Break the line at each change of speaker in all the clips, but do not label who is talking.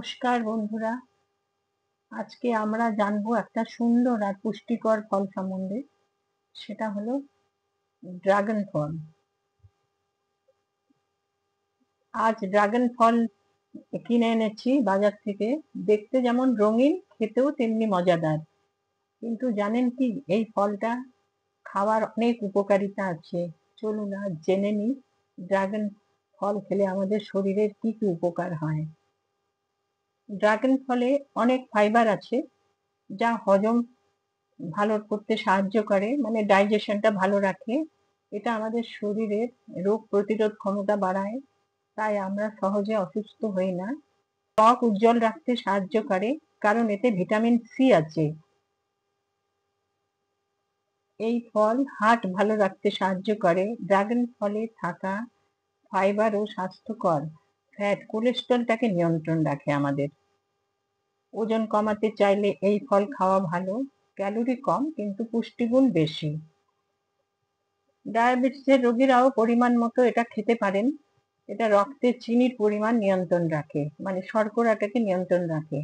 নমস্কার বন্ধুরা, আজকে আমরা জানবো একটা সুন্দর আর পুষ্টিকর ফল সম্বন্ধে। সেটা হলো ড্রাগন ফল। আজ ড্রাগন ফল কিনে এনেছি বাজার থেকে। দেখতে যেমন রঙিন, খেতেও তেমনি মজাদার। কিন্তু জানেন কি, এই ফলটা খাওয়ার অনেক উপকারিতা আছে। চলুন আজ জেনে নিই ড্রাগন ফল খেলে আমাদের শরীরের কি কি উপকার হয়। ড্রাগন ফলে অনেক ফাইবার আছে, যা হজম ভালো করতে সাহায্য করে, মানে ডাইজেশনটা ভালো রাখে। এটা আমাদের শরীরের রোগ প্রতিরোধ ক্ষমতা বাড়ায়, তাই আমরা সহজে অসুস্থ হই না। ত্বক উজ্জ্বল রাখতে সাহায্য করে, কারণ এতে ভিটামিন সি আছে। এই ফল হার্ট ভালো রাখতে সাহায্য করে। ড্রাগন ফলে থাকা ফাইবার ও স্বাস্থ্যকর ফ্যাট কোলেস্ট্রলটাকে নিয়ন্ত্রণ রাখে আমাদের। ওজন কমাতে চাইলে এই ফল খাওয়া ভালো। ক্যালোরি কম কিন্তু পুষ্টিগুণ বেশি। ডায়াবেটিসের রোগীরাও পরিমাণ মতো এটা খেতে পারেন। এটা রক্তে চিনির পরিমাণ নিয়ন্ত্রণ রাখে, মানে শর্করাটাকে নিয়ন্ত্রণ রাখে।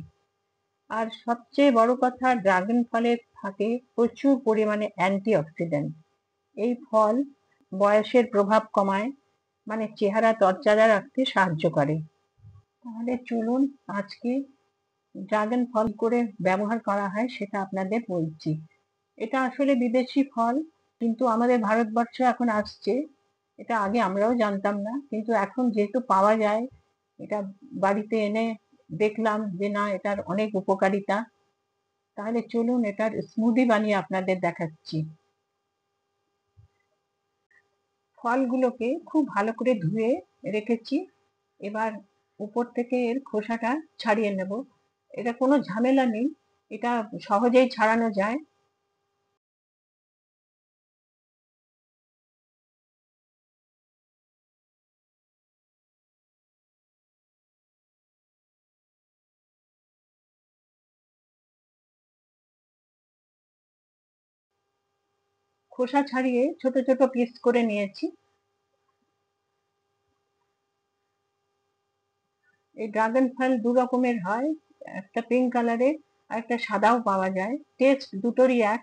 আর সবচেয়ে বড় কথা, ড্রাগন ফলে থাকে প্রচুর পরিমাণে অ্যান্টিঅক্সিডেন্ট। এই ফল বয়সের প্রভাব কমায়, মানে চেহারা তরতাজা রাখতে সাহায্য করে। তাহলে চলুন আজকে ড্রাগন ফল করে ব্যবহার করা হয় সেটা আপনাদের বলছি। এটা আসলে বিদেশি ফল, কিন্তু আমাদের ভারতবর্ষে এখন আসছে। এটা আগে আমরাও জানতাম না, কিন্তু এখন যেহেতু পাওয়া যায়, এটা বাড়িতে এনে দেখলাম যে না, এটার অনেক উপকারিতা। তাহলে চলুন এটার স্মুদি বানিয়ে আপনাদের দেখাচ্ছি। ফলগুলোকে খুব ভালো করে ধুয়ে রেখেছি। এবার উপর থেকে এর খোসাটা ছাড়িয়ে নেব। এটা কোনো ঝামেলা নেই, এটা সহজেই ছাড়ানো যায়। খোসা ছাড়িয়ে ছোট ছোট পিস করে নিয়েছি। এই ড্রাগন ফল দু রকমের হয়, একটা পিঙ্ক কালারের আর একটা সাদাও পাওয়া যায়। টেস্ট দুটোরই এক।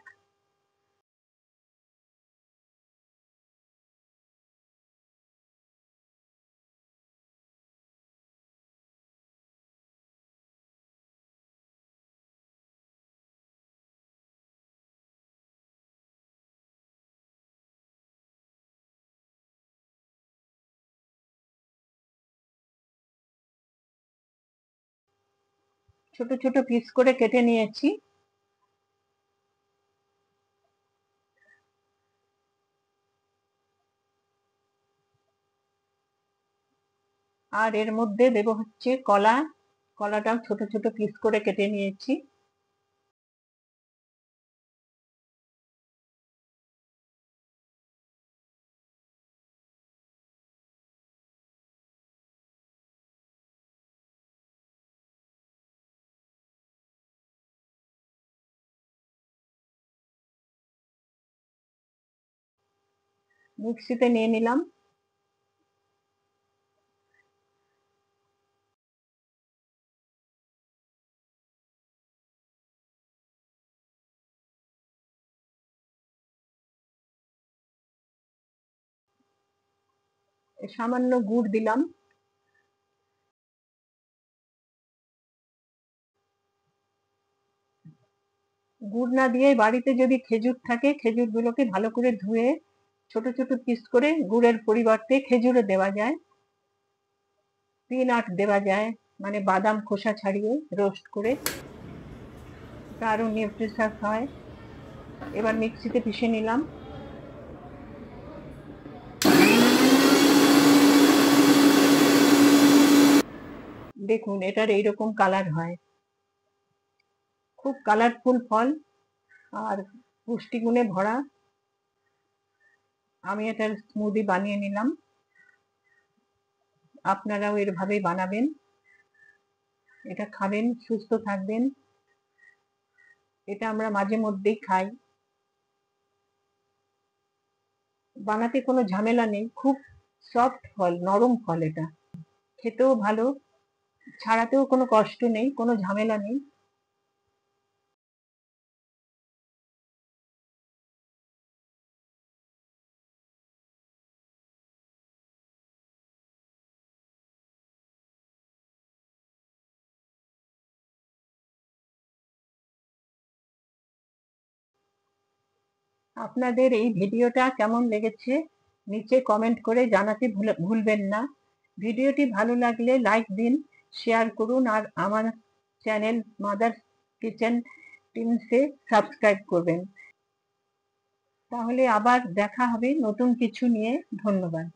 ছোট ছোট পিস করে কেটে নিয়েছি। আর এর মধ্যে দেব হচ্ছে কলা। কলাটাও ছোট ছোট পিস করে কেটে নিয়েছি। মিক্সিতে নিয়ে নিলাম। সামান্য গুড় দিলাম। গুড় না দিয়ে বাড়িতে যদি খেজুর থাকে, খেজুর গুলোকে ভালো করে ধুয়ে ছোট ছোট পিস করে গুড়ের পরিবর্তে খেজুরও দেওয়া যায়। পিনাট দেওয়া যায়, মানে বাদাম খোসা ছাড়িয়ে রোস্ট করে, আরো নিউট্রিশাস হয়। এবার মিক্সিতে পিষে নিলাম। দেখুন এটার এইরকম কালার হয়। খুব কালারফুল ফল আর পুষ্টিগুণে ভরা। আমি এটার স্মুদি বানিয়ে নিলাম। আপনারাও এভাবেই বানাবেন। এটা খাবেন, সুস্থ থাকবেন। এটা আমরা মাঝে মধ্যেই খাই। বানাতে কোনো ঝামেলা নেই, খুব সফট ফল, নরম ফল। এটা খেতেও ভালো, ছাড়াতেও কোনো কষ্ট নেই, কোনো ঝামেলা নেই। আপনাদের এই ভিডিওটা কেমন লেগেছে নিচে কমেন্ট করে জানাতে ভুলবেন না। ভিডিওটি ভালো লাগলে লাইক দিন, শেয়ার করুন আর আমার চ্যানেল মাদার্স কিচেন টিমসে সাবস্ক্রাইব করবেন। তাহলে আবার দেখা হবে নতুন কিছু নিয়ে। ধন্যবাদ।